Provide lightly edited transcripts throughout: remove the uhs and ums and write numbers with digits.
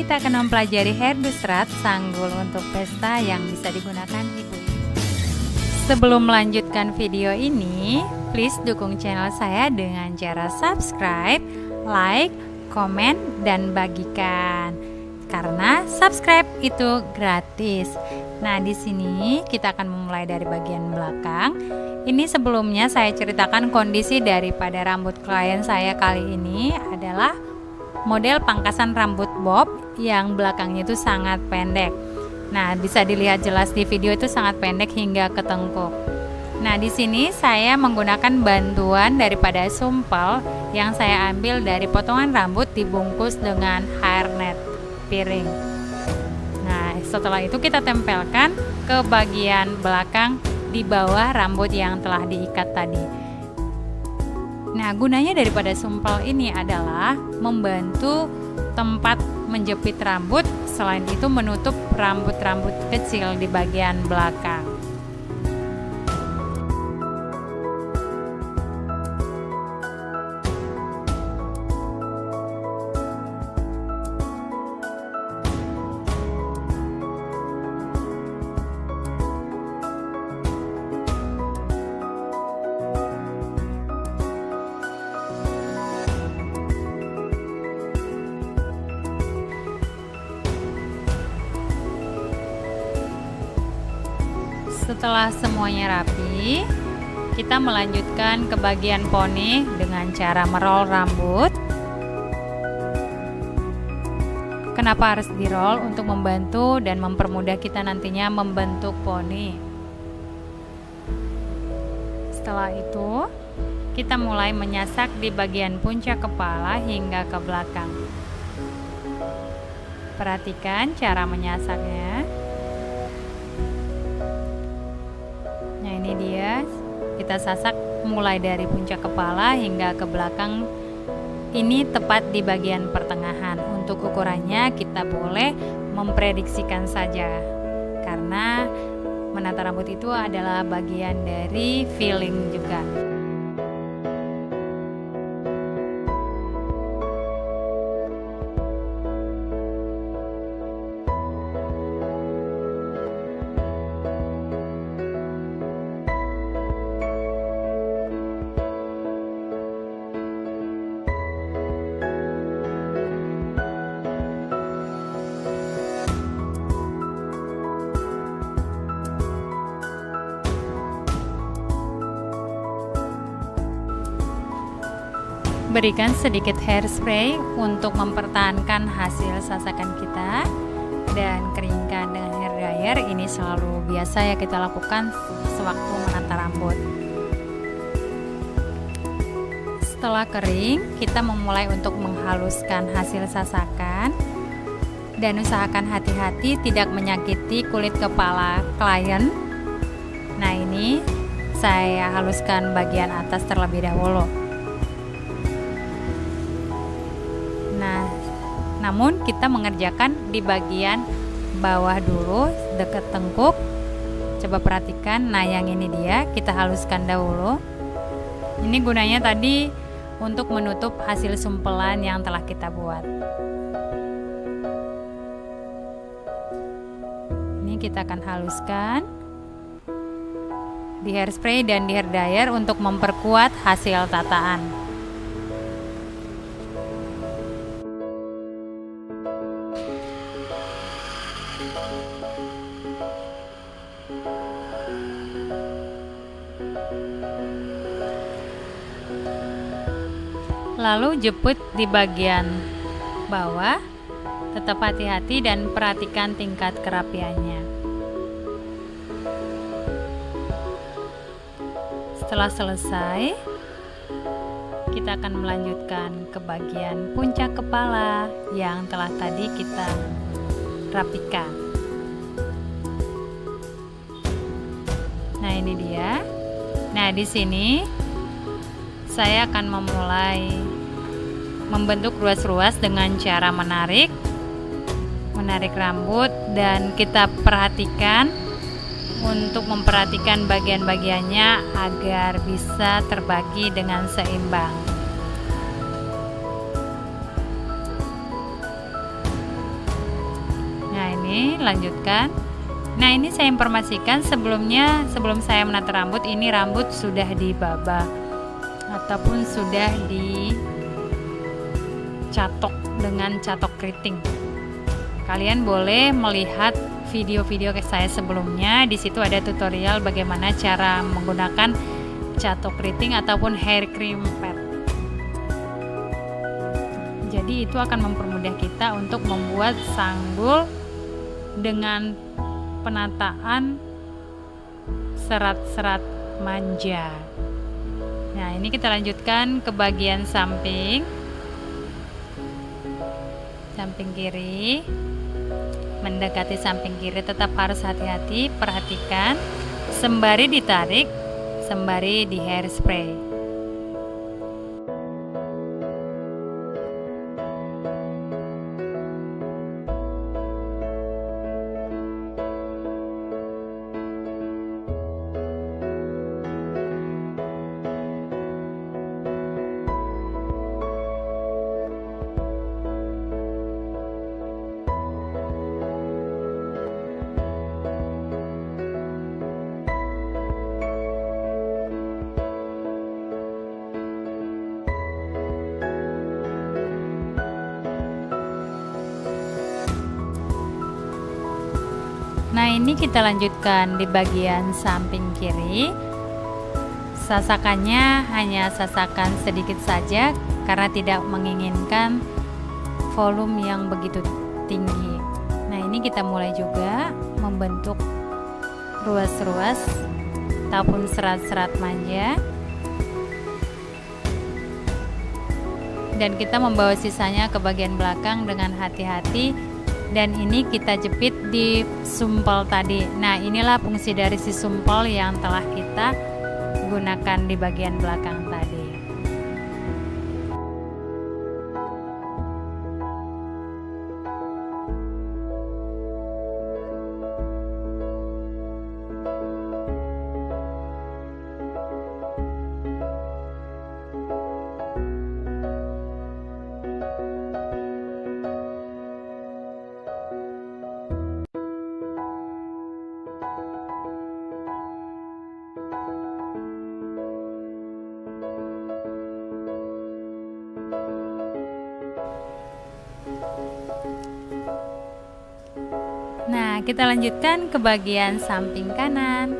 kita akan mempelajari hairdress rat sanggul untuk pesta yang bisa digunakan ibu-ibu. Sebelum melanjutkan video ini, please dukung channel saya dengan cara subscribe, like, komen, dan bagikan. Karena subscribe itu gratis. Nah, di sini kita akan memulai dari bagian belakang. Ini sebelumnya saya ceritakan kondisi daripada rambut klien saya kali ini adalah model pangkasan rambut bob yang belakangnya itu sangat pendek. Nah, bisa dilihat jelas di video itu sangat pendek hingga ke tengkuk. Nah, di sini saya menggunakan bantuan daripada sumpel yang saya ambil dari potongan rambut dibungkus dengan hairnet piring. Nah, setelah itu kita tempelkan ke bagian belakang di bawah rambut yang telah diikat tadi. Nah, gunanya daripada sumpel ini adalah membantu tempat menjepit rambut, selain itu menutup rambut-rambut kecil di bagian belakang. Setelah semuanya rapi, kita melanjutkan ke bagian poni dengan cara meroll rambut. Kenapa harus di-roll? Untuk membantu dan mempermudah kita nantinya membentuk poni. Setelah itu, kita mulai menyasak di bagian puncak kepala hingga ke belakang. Perhatikan cara menyasaknya. Nah, ini dia, kita sasak mulai dari puncak kepala hingga ke belakang. Ini tepat di bagian pertengahan. Untuk ukurannya kita boleh memprediksikan saja, karena menata rambut itu adalah bagian dari feeling juga. Berikan sedikit hairspray untuk mempertahankan hasil sasakan kita, dan keringkan dengan hair dryer. Ini selalu biasa ya kita lakukan sewaktu menata rambut. Setelah kering, kita memulai untuk menghaluskan hasil sasakan, dan usahakan hati-hati tidak menyakiti kulit kepala klien. Nah, ini saya haluskan bagian atas terlebih dahulu. Nah, namun kita mengerjakan di bagian bawah dulu, dekat tengkuk. Coba perhatikan, nah yang ini dia, kita haluskan dahulu. Ini gunanya tadi untuk menutup hasil sumpelan yang telah kita buat. Ini kita akan haluskan di hairspray dan di hair dryer untuk memperkuat hasil tataan. Lalu jepit di bagian bawah, tetap hati-hati dan perhatikan tingkat kerapiannya. Setelah selesai, kita akan melanjutkan ke bagian puncak kepala yang telah tadi kita rapikan. Nah, ini dia. Nah, di sini saya akan memulai membentuk ruas-ruas dengan cara menarik rambut, dan kita perhatikan untuk memperhatikan bagian-bagiannya agar bisa terbagi dengan seimbang. sini, lanjutkan. Nah, ini saya informasikan sebelum saya menata rambut, ini rambut sudah dibaba ataupun sudah dicatok dengan catok keriting. Kalian boleh melihat video-video saya sebelumnya. Di situ ada tutorial bagaimana cara menggunakan catok keriting ataupun hair cream pad. Jadi itu akan mempermudah kita untuk membuat sanggul dengan penataan serat-serat manja. Nah, ini kita lanjutkan ke bagian samping kiri. Mendekati samping kiri tetap harus hati-hati, perhatikan sembari ditarik, sembari di hairspray. Nah, ini kita lanjutkan di bagian samping kiri. Sasakannya hanya sasakan sedikit saja karena tidak menginginkan volume yang begitu tinggi. Nah, ini kita mulai juga membentuk ruas-ruas ataupun serat-serat manja. Dan kita membawa sisanya ke bagian belakang dengan hati-hati. Dan ini kita jepit di sumpel tadi. Nah, inilah fungsi dari si sumpel yang telah kita gunakan di bagian belakang tadi. Nah, kita lanjutkan ke bagian samping kanan.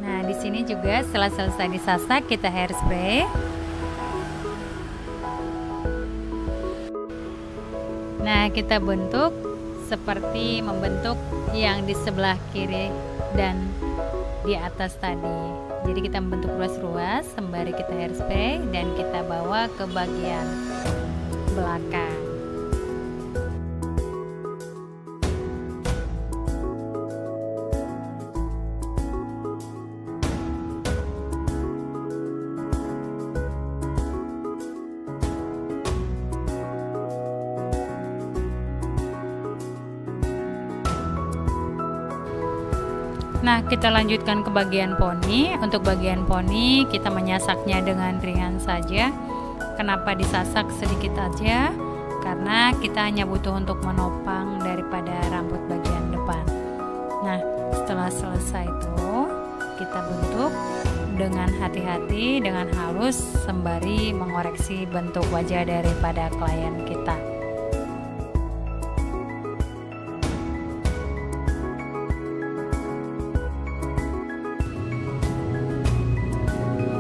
Nah, di sini juga setelah selesai disasak, kita hairspray. Nah, kita bentuk seperti membentuk yang di sebelah kiri dan di atas tadi. Jadi kita membentuk ruas-ruas sembari kita hairspray dan kita bawa ke bagian belakang. Nah, kita lanjutkan ke bagian poni. Untuk bagian poni kita menyasaknya dengan ringan saja. Kenapa disasak sedikit aja? Karena kita hanya butuh untuk menopang daripada rambut bagian depan. Nah, setelah selesai itu kita bentuk dengan hati-hati, dengan halus sembari mengoreksi bentuk wajah daripada klien kita.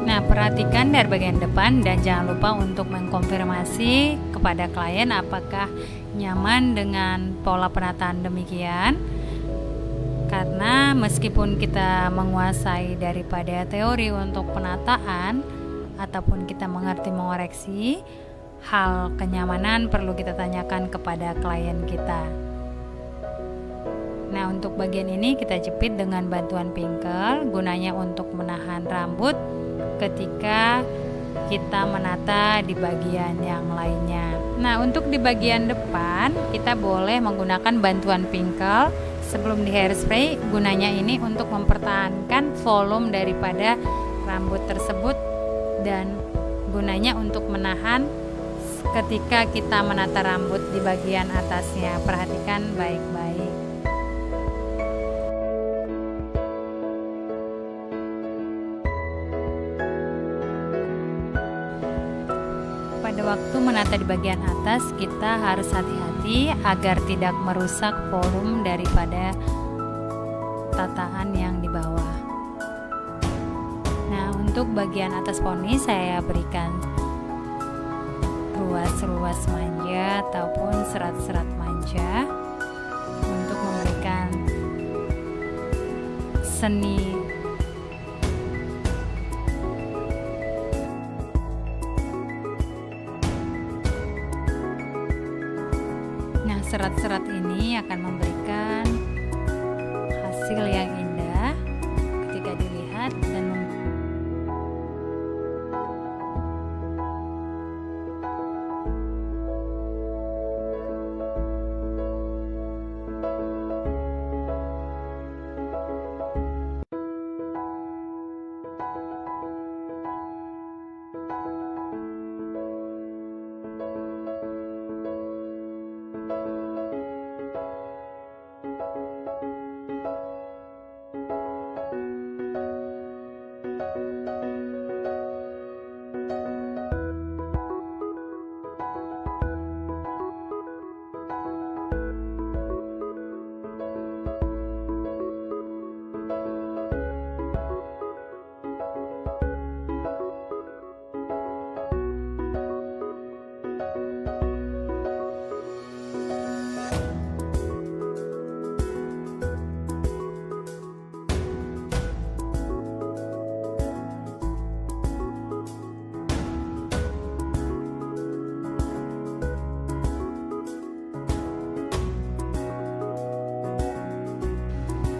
Nah, perhatikan dari bagian depan dan jangan lupa untuk mengkonfirmasi kepada klien apakah nyaman dengan pola penataan demikian. Karena meskipun kita menguasai daripada teori untuk penataan ataupun kita mengerti mengoreksi, hal kenyamanan perlu kita tanyakan kepada klien kita. Nah, untuk bagian ini kita jepit dengan bantuan pinkel, gunanya untuk menahan rambut ketika kita menata di bagian yang lainnya. Nah, untuk di bagian depan kita boleh menggunakan bantuan pinkel sebelum di hairspray. Gunanya ini untuk mempertahankan volume daripada rambut tersebut dan gunanya untuk menahan ketika kita menata rambut di bagian atasnya. Perhatikan baik-baik. Pada waktu menata di bagian atas, kita harus hati-hati agar tidak merusak volume daripada tataan yang di bawah. Nah, untuk bagian atas poni saya berikan ruas-ruas manja ataupun serat-serat manja untuk memberikan seni serat-serat ini akan memberikan hasil yang indah ketika dilihat dan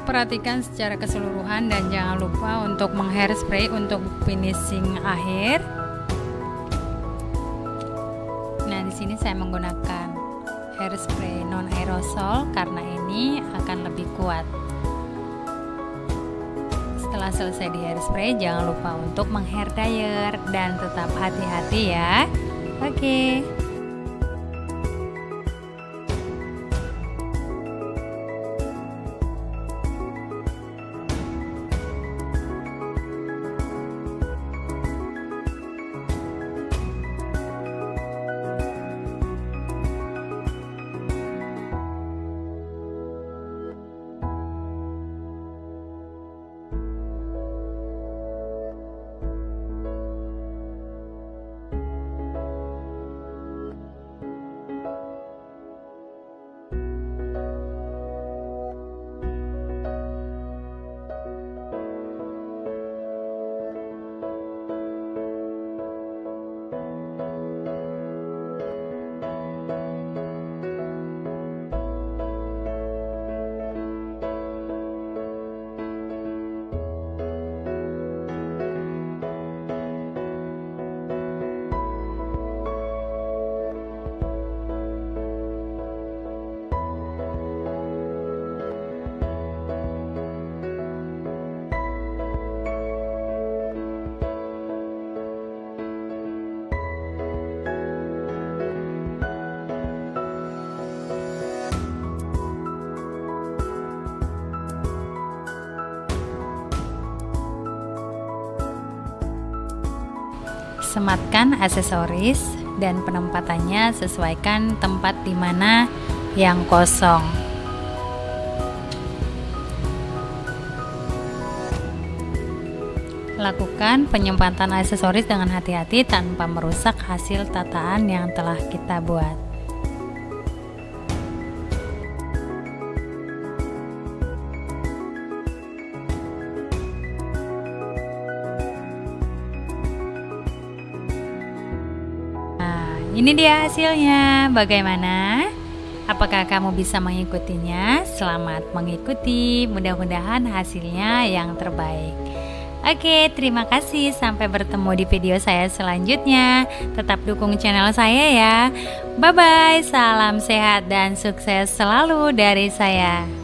perhatikan secara keseluruhan dan jangan lupa untuk menghairspray untuk finishing akhir. Nah, di sini saya menggunakan hairspray non aerosol karena ini akan lebih kuat. Setelah selesai di hairspray, jangan lupa untuk menghair dryer dan tetap hati-hati ya. Oke. Sematkan aksesoris dan penempatannya, sesuaikan tempat di mana yang kosong. Lakukan penyempatan aksesoris dengan hati-hati tanpa merusak hasil tataan yang telah kita buat. Ini dia hasilnya, bagaimana? Apakah kamu bisa mengikutinya? Selamat mengikuti, mudah-mudahan hasilnya yang terbaik. Oke, terima kasih, sampai bertemu di video saya selanjutnya. Tetap dukung channel saya ya. Bye-bye, salam sehat dan sukses selalu dari saya.